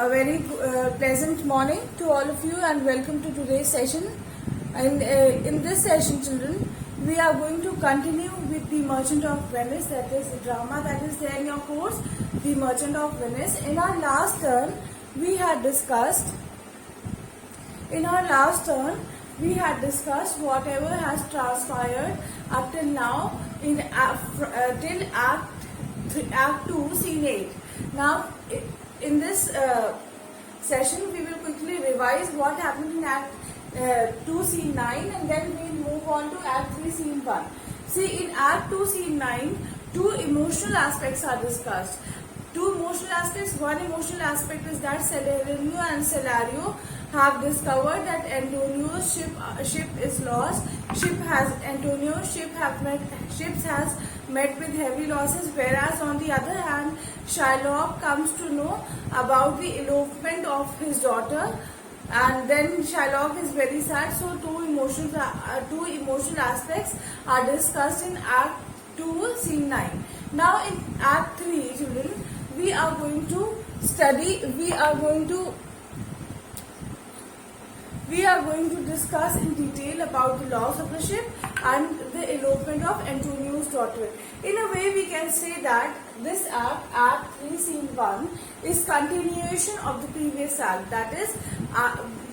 A very pleasant morning to all of you and welcome to today's session. And in this session, children, we are going to continue with The Merchant of Venice, that is the drama that is there in your course, The Merchant of Venice. In our last turn, we had discussed whatever has transpired up till now in till Act 2, Scene 8. Now, in this session, we will quickly revise what happened in Act 2, Scene 9, and then we will move on to Act 3, Scene 1. See, in Act 2, Scene 9, two emotional aspects are discussed. Two emotional aspects. One emotional aspect is that Salarino and Salario have discovered that Antonio's ship is lost. Antonio's ship has met with heavy losses, whereas on the other hand, Shylock comes to know about the elopement of his daughter, and then Shylock is very sad. So two emotional aspects are discussed in Act 2, Scene 9. Now in Act 3, children, we are going to discuss in detail about the loss of the ship and the elopement of Antonio's daughter. In a way, we can say that this Act 3, Scene 1, is continuation of the previous act, that is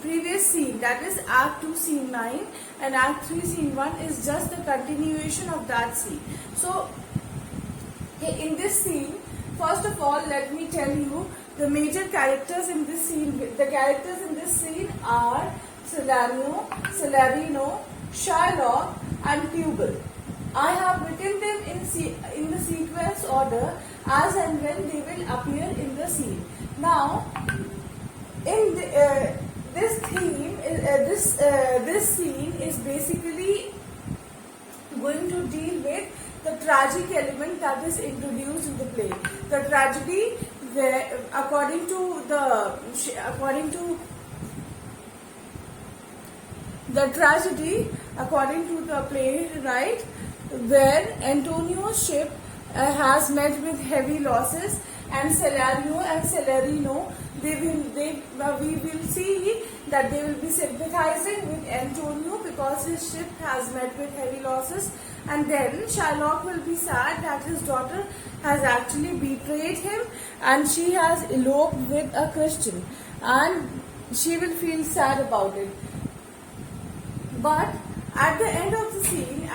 previous scene, that is Act 2, Scene 9, and Act 3, Scene 1 is just the continuation of that scene. So, in this scene, first of all, let me tell you the major characters in this scene. The characters in this scene are Salarino, Shylock, and Tubal. I have written them in the sequence order as and when they will appear in the scene. Now, in this scene is basically going to deal with the tragic element that is introduced in the play. The tragedy, where according to the playwright, where Antonio's ship has met with heavy losses, and Salario and Salarino, we will see that they will be sympathizing with Antonio because his ship has met with heavy losses, and then Shylock will be sad that his daughter has actually betrayed him and she has eloped with a Christian, and she will feel sad about it. But at the end of the scene,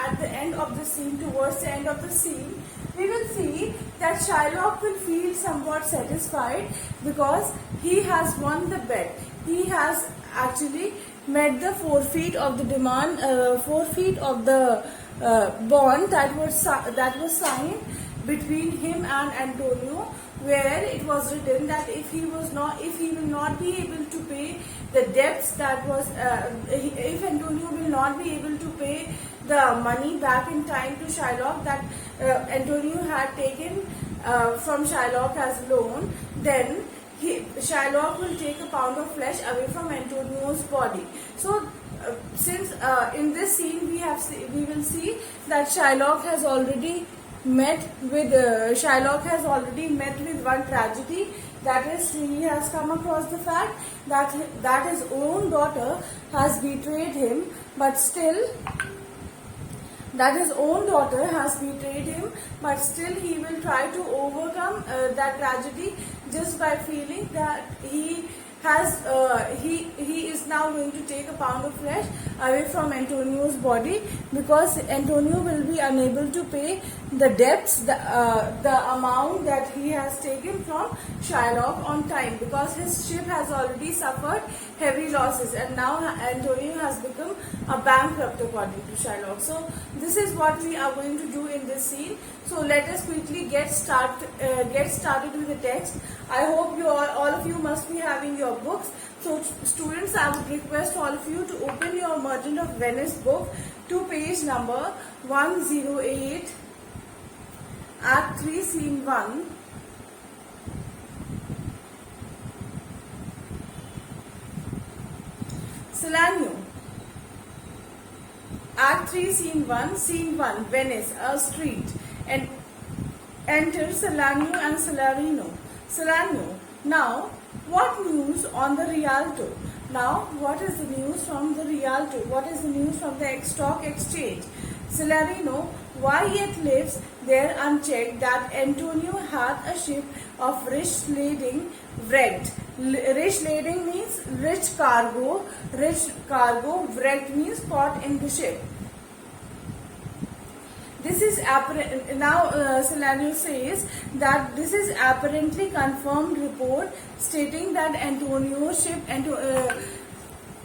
towards the end of the scene, we will see that Shylock will feel somewhat satisfied because he has won the bet. He has actually met the forfeit of the demand, forfeit of the bond that was signed between him and Antonio, where it was written that if he will not be able to pay the debts that was, if Antonio will not be able to pay the money back in time to Shylock that Antonio had taken from Shylock as loan, then Shylock will take a pound of flesh away from Antonio's body. So, since in this scene we will see that Shylock has already met with one tragedy, that is, he has come across the fact that his own daughter has betrayed him, but still he will try to overcome that tragedy just by feeling that he is now going to take a pound of flesh away from Antonio's body, because Antonio will be unable to pay the debts, the amount that he has taken from Shylock on time, because his ship has already suffered heavy losses and now Antonio has become a bankrupt according to Shylock. So this is what we are going to do in this scene. So let us quickly get started with the text. I hope all of you must be having your books. So students, I would request all of you to open your Merchant of Venice book to page number 108, Act 3, Scene 1. Salarino. Act 3, Scene 1, Venice, a street. Enter Salarino and Salarino. Salarino. Now, What news on the Rialto? Now, what is the news from the Rialto? What is the news from the stock exchange? Celerino, why yet lives there unchecked that Antonio hath a ship of rich lading wrecked. Rich lading means rich cargo. Rich cargo, wrecked means caught in the ship. This is now Celerino says that this is apparently confirmed report stating that Antonio's ship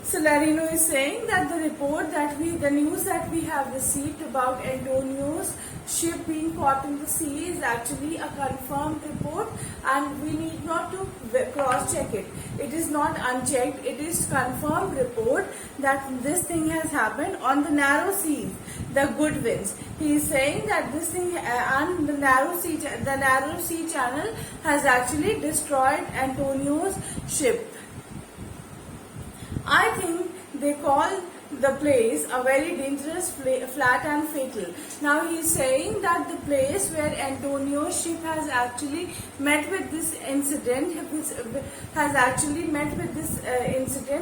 Celerino is saying that the news that we have received about Antonio's ship being caught in the sea is actually a confirmed report, and we need not to cross check it. It is not unchecked. It is confirmed report that this thing has happened on the narrow seas, the good winds. He is saying that this thing and the narrow sea channel has actually destroyed Antonio's ship. I think they call the place a very dangerous, flat and fatal. Now he is saying that the place where Antonio's ship has actually met with this incident,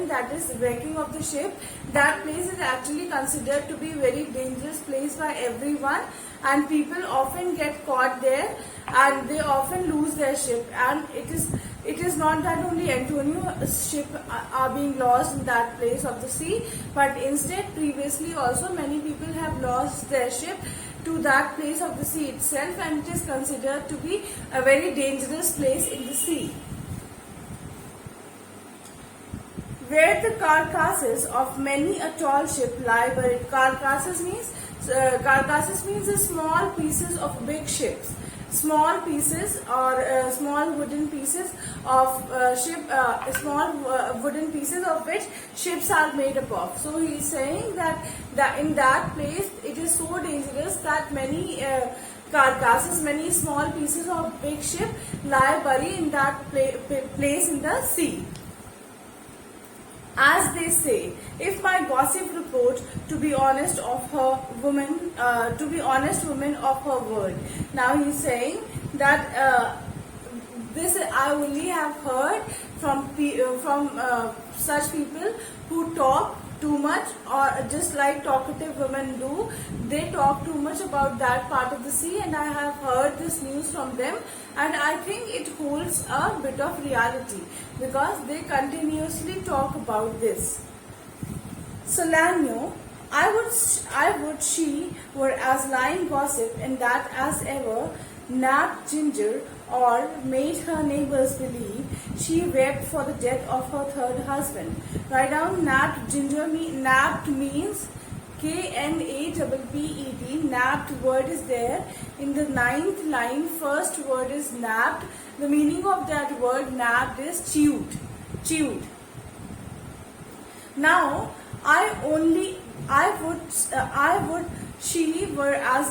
that is wrecking of the ship, that place is actually considered to be a very dangerous place by everyone, and people often get caught there and they often lose their ship, and it is not that only Antonio's ship are being lost in that place of the sea, but instead previously also many people have lost their ship to that place of the sea itself, and it is considered to be a very dangerous place in the sea. Where the carcasses of many a tall ship lie buried. Carcasses means the small pieces of big ships. Small pieces or small wooden pieces of wooden pieces of which ships are made up of. So he is saying that in that place it is so dangerous that many carcasses, many small pieces of big ship lie buried in that place in the sea. As they say, if my gossip report to be honest of her woman, woman of her word. Now he is saying that this I only have heard from such people who talk too much, or just like talkative women do. They talk too much about that part of the sea, and I have heard this news from them, and I think it holds a bit of reality because they continuously talk about this. Celerino, I would she were as lying gossip, and that as ever napped Ginger, or made her neighbors believe she wept for the death of her third husband. Write down napped Ginger. Napped means Knapped. Napped word is there in the 9th line. First word is napped. The meaning of that word napped is chewed. Now I would she were as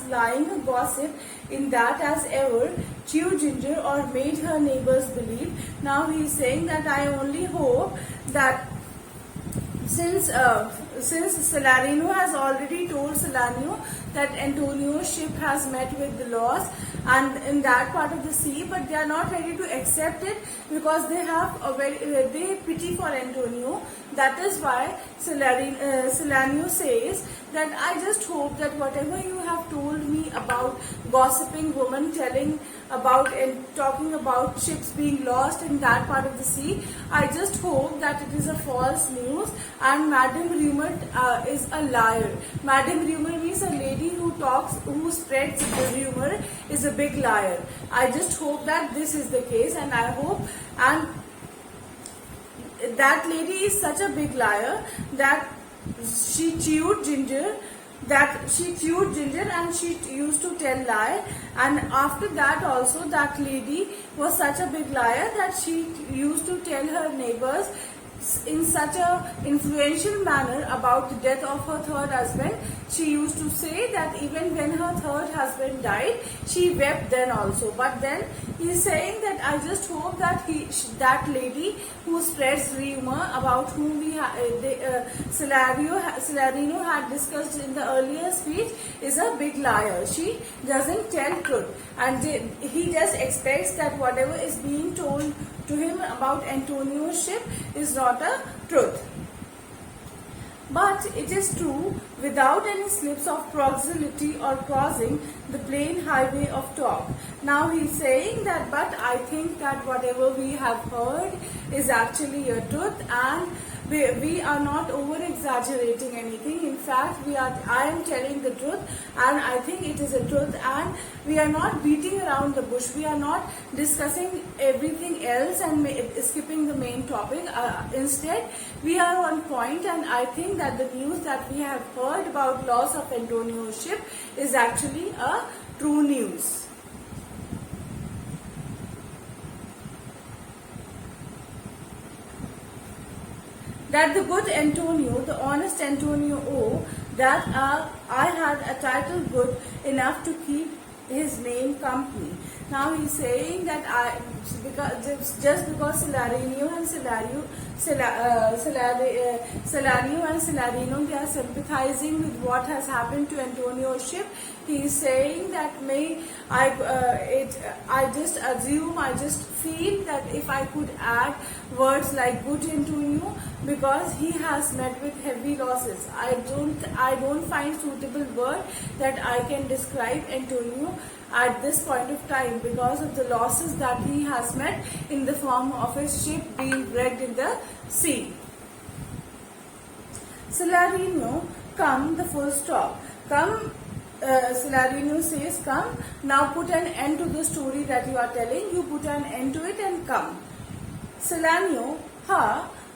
lying a gossip, in that as ever chew Ginger, or made her neighbors believe. Now he is saying that I only hope that since Celerino has already told Celerino that Antonio's ship has met with the loss and in that part of the sea, but they are not ready to accept it because they have they pity for Antonio. That is why Celerino says that I just hope that whatever you have told me about gossiping woman telling about and talking about ships being lost in that part of the sea, I just hope that it is a false news and Madame Rumor is a liar. Madame Rumor means a lady who spreads the rumor is a big liar. I just hope that this is the case, and I hope that lady is such a big liar that she chewed Ginger and she used to tell lie, and after that also that lady was such a big liar that she used to tell her neighbors in such a influential manner about the death of her third husband. She used to say that even when her third husband died, she wept then also. But then he is saying that I just hope that that lady who spreads rumor about whom Celerino had discussed in the earlier speech is a big liar. She doesn't tell truth, and he just expects that whatever is being told to him about Antonio's ship is not a truth. But it is true without any slips of proximity or crossing the plain highway of talk. Now he is saying that, but I think that whatever we have heard is actually a truth, and we are not over exaggerating anything. In fact, I am telling the truth, and I think it is a truth, and we are not beating around the bush. We are not discussing everything else and skipping the main topic. Instead, we are on point, and I think that the news that we have heard about loss of Antonio's ship is actually a true news. That the good Antonio, the honest Antonio, that I had a title good enough to keep his name company. Now he's saying that just because Celerino and Celerino, they are sympathizing with what has happened to Antonio's ship. He is saying that I just feel that if I could add words like good Antonio, because he has met with heavy losses. I don't find suitable word that I can describe Antonio at this point of time because of the losses that he has met in the form of his ship being wrecked in the sea. Celerino, come, the full stop. Come, Celerino says, come, now put an end to the story that you are telling. You put an end to it and come. Celerino,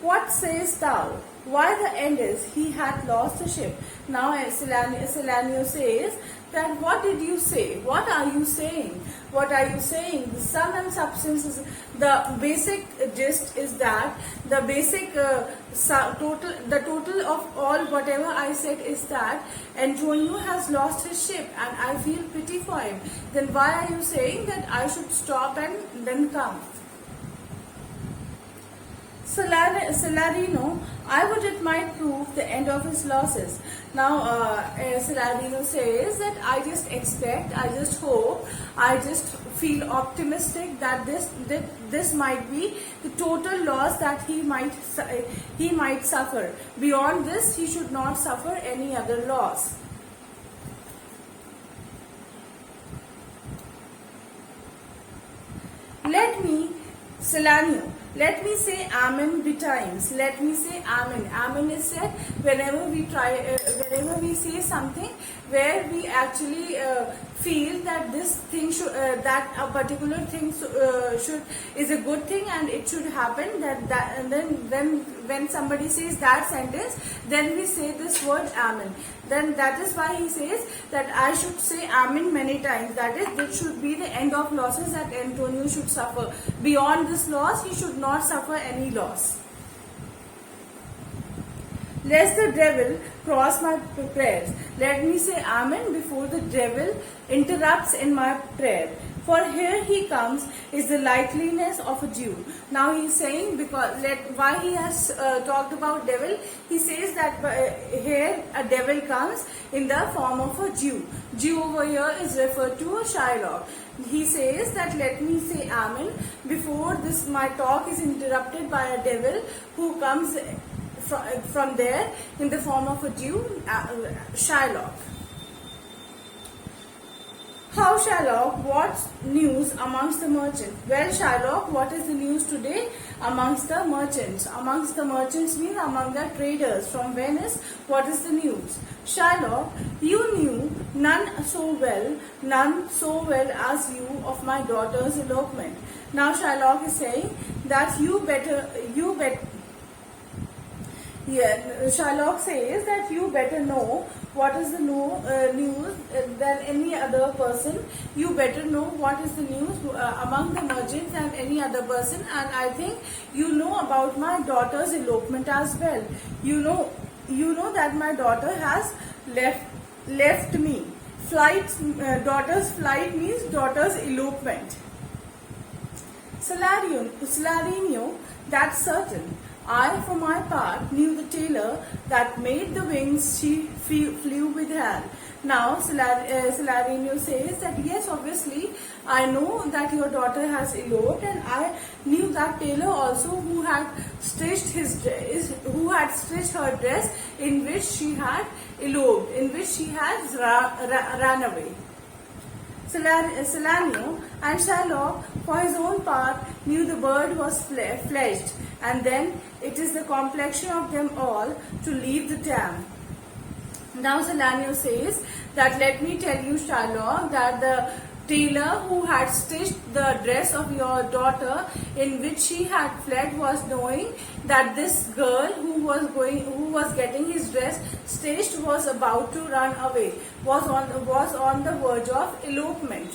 what sayest thou? Why the end is, he had lost the ship. Now Celerino says that what did you say? What are you saying? What are you saying? The sum and substance is, the basic gist is that the basic total of all whatever I said is that Antonio has lost his ship and I feel pity for him. Then why are you saying that I should stop and then come? Celerino, I would it might prove the end of his losses. Now Celerino says that I just expect, I just hope, I just feel optimistic that this might be the total loss that he might suffer. Beyond this, he should not suffer any other loss. Celerino, let me say amen betimes. Let me say amen. Amen is said whenever we say something where we actually feel that this thing that a particular thing is a good thing and it should happen. And then when somebody says that sentence, then we say this word amen. Then that is why he says that I should say amen many times. That is, this should be the end of losses that Antonio should suffer. Beyond this loss, he should not suffer any loss. Lest the devil cross my prayers. Let me say amen before the devil interrupts in my prayer. For here he comes is the likeliness of a Jew. Now he is saying, why he has talked about devil, he says that here a devil comes in the form of a Jew. Jew over here is referred to a Shylock. He says that let me say amen before my talk is interrupted by a devil who comes from there in the form of a Jew, Shylock. How, Shylock, what's news amongst the merchants? Well, Shylock, what is the news today amongst the merchants? Amongst the merchants means among the traders from Venice. What is the news? Shylock, you knew none so well as you of my daughter's elopement. Now Shylock is saying that you Yeah, Sherlock says that you better know what is the news than any other person. You better know what is the news among the merchants and any other person. And I think you know about my daughter's elopement as well. You know that my daughter has left me. Daughter's flight means daughter's elopement. Salarino, that's certain. I, for my part, knew the tailor that made the wings she flew with her. Now, Salarino says that yes, obviously, I know that your daughter has eloped, and I knew that tailor also who had stitched her dress in which she had eloped, in which she has ran away. Salarino and Sherlock, for his own part, knew the bird was fledged, and then it is the complexion of them all to leave the town. Now Salarino says that let me tell you, Sherlock, that the tailor who had stitched the dress of your daughter in which she had fled was knowing that this girl who was getting his dress stitched was about to run away, was on the verge of elopement.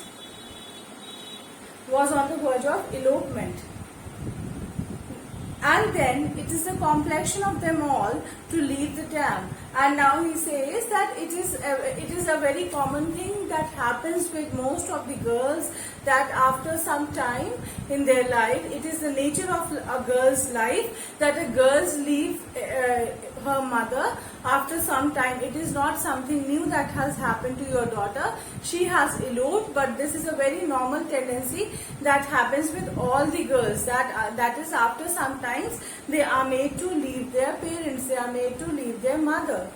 And then it is the complexion of them all to leave the town. And now he says that it is a very common thing that happens with most of the girls, that after some time in their life, it is the nature of a girl's life that a girls leave her mother after some time. It is not something new that has happened to your daughter. She has eloped, but this is a very normal tendency that happens with all the girls, that is after some times they are made to leave their parents, they are made to leave their mother.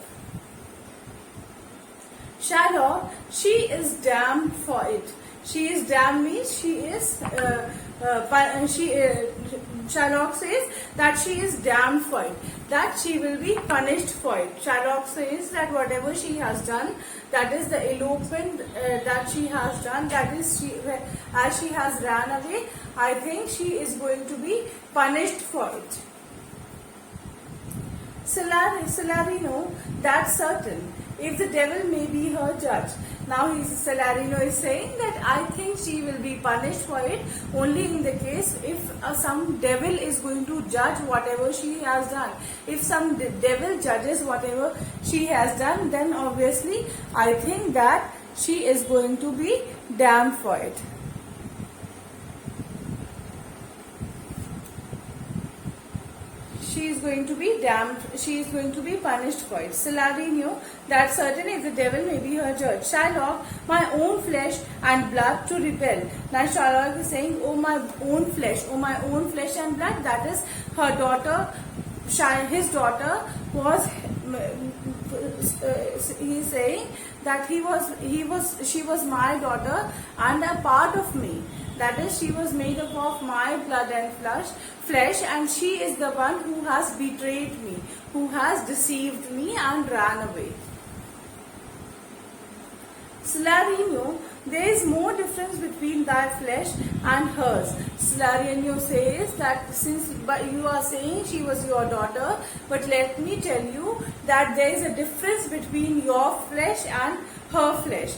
Sherlock, she is damned for it. She is damned means she is Sherlock says that she is damned for it, that she will be punished for it. Sherlock says that whatever she has done, that is the elopement that she has done, that is as she has ran away, I think she is going to be punished for it. Salarino, that's certain, if the devil may be her judge. Now Salarino is saying that I think she will be punished for it only in the case if some devil is going to judge whatever she has done. If some devil judges whatever she has done, then obviously I think that she is going to be damned for it. She is going to be damned, she is going to be punished for it. Salarino, that's certain, if the devil may be her judge. Sherlock, my own flesh and blood to repel. Now Sherlock is saying, oh my own flesh and blood, that is her daughter, his daughter was, he is saying that she was my daughter and a part of me. That is, she was made up of my blood and flesh, and she is the one who has betrayed me, who has deceived me and ran away. Salarino, there is more difference between thy flesh and hers. Salarino says that but you are saying she was your daughter, but let me tell you that there is a difference between your flesh and her flesh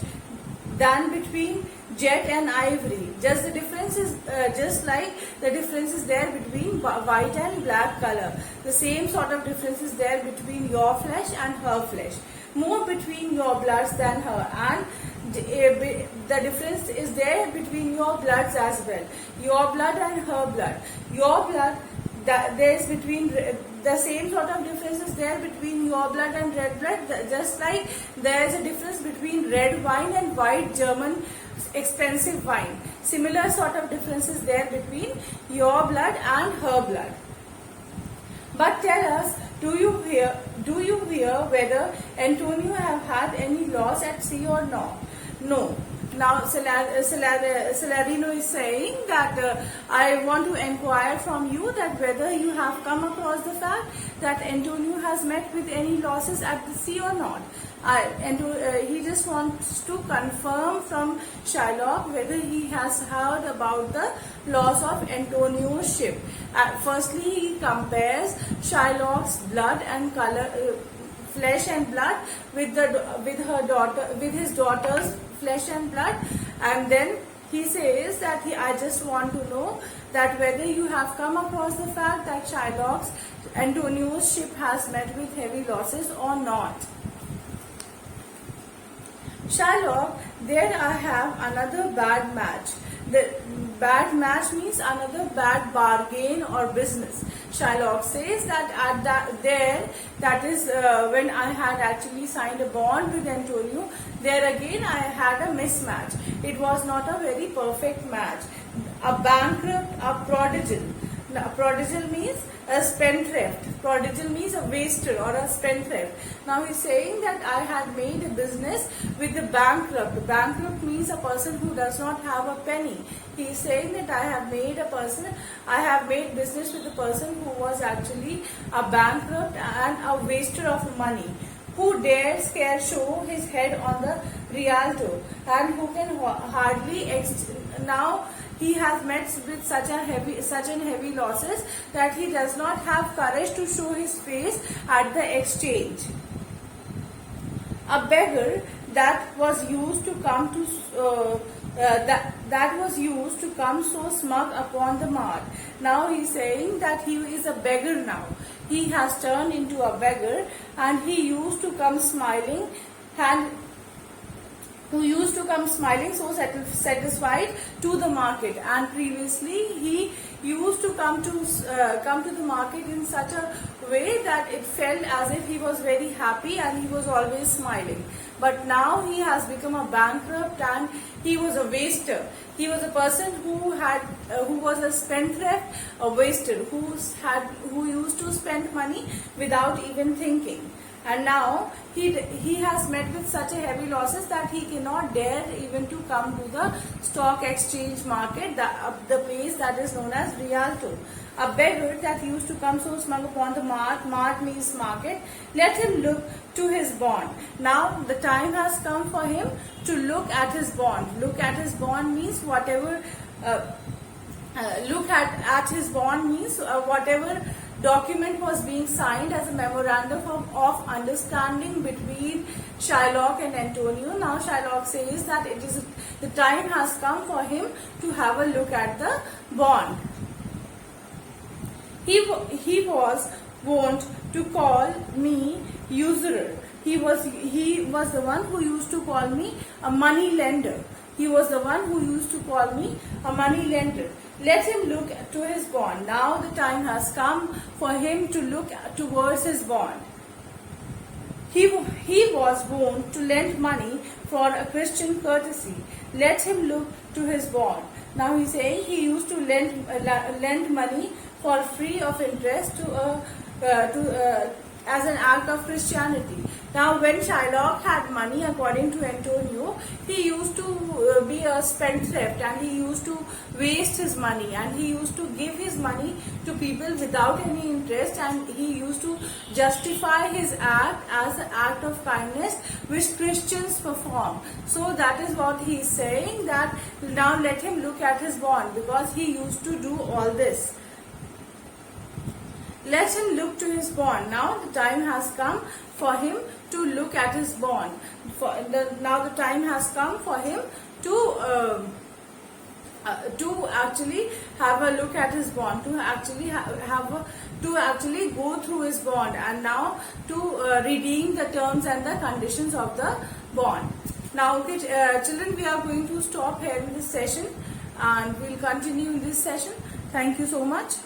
than between jet and ivory. Just the difference is just like the difference is there between white and black color. The same sort of difference is there between your flesh and her flesh. More between your bloods than her, and the difference is there between your bloods as well. Your blood and her blood. Your blood, there is between the same sort of difference is there between your blood and red blood. Just like there is a difference between red wine and white German expensive wine. Similar sort of difference is there between your blood and her blood. But tell us, do you hear whether Antonio have had any loss at sea or no? No. now Celerino is saying that I want to inquire from you that whether you have come across the fact that Antonio has met with any losses at the sea or not. He just wants to confirm from Shylock whether he has heard about the loss of Antonio's ship. Firstly, he compares Shylock's blood and color, flesh and blood with his daughter's flesh and blood, and then he says that I just want to know that whether you have come across the fact that Shylock's Antonio's ship has met with heavy losses or not. Shylock, there I have another bad match. The bad match means another bad bargain or business. Shylock says that that is when I had actually signed a bond with Antonio, there again I had a mismatch. It was not a very perfect match. A bankrupt, a prodigal. Now, prodigal means a spendthrift. Prodigal means a waster or a spendthrift. Now he's saying that I had made a business with the bankrupt. Bankrupt means a person who does not have a penny. He's saying that I have made business with a person who was actually a bankrupt and a waster of money, who dares show his head on the Rialto, and who can hardly now he has met with such heavy losses that he does not have courage to show his face at the exchange. A beggar that was used to come so smug upon the mart. Now he is saying that he is a beggar now. He has turned into a beggar, and he used to come smiling so satisfied to the market, and previously he used to come to the market in such a way that it felt as if he was very happy and he was always smiling. But now he has become a bankrupt and he was a waster. He was a person who was a spendthrift, a waster, who used to spend money without even thinking. And now he has met with such a heavy losses that he cannot dare even to come to the stock exchange market, the place that is known as Rialto. A beggar that used to come so smug upon the mart means market, let him look to his bond. Now the time has come for him to look at his bond. Look at his bond means whatever, whatever document was being signed as a memorandum of understanding between Shylock and Antonio. Now Shylock says that the time has come for him to have a look at the bond. He was wont to call me usurer. He was the one who used to call me a money lender. He was the one who used to call me a money lender. Let him look to his bond. Now the time has come for him to look towards his bond. He was wont to lend money for a Christian courtesy. Let him look to his bond. Now he's saying he used to lend money for free of interest as an act of Christianity. Now when Shylock had money, according to Antonio, he used to be a spendthrift and he used to waste his money, and he used to give his money to people without any interest, and he used to justify his act as an act of kindness which Christians perform. So that is what he is saying, that now let him look at his bond, because he used to do all this. Let him look to his bond. Now the time has come for him to look at his bond. Now the time has come for him to actually have a look at his bond, to actually go through his bond, and now to redeem the terms and the conditions of the bond. Now, okay, children, we are going to stop here in this session, and we'll continue in this session. Thank you so much.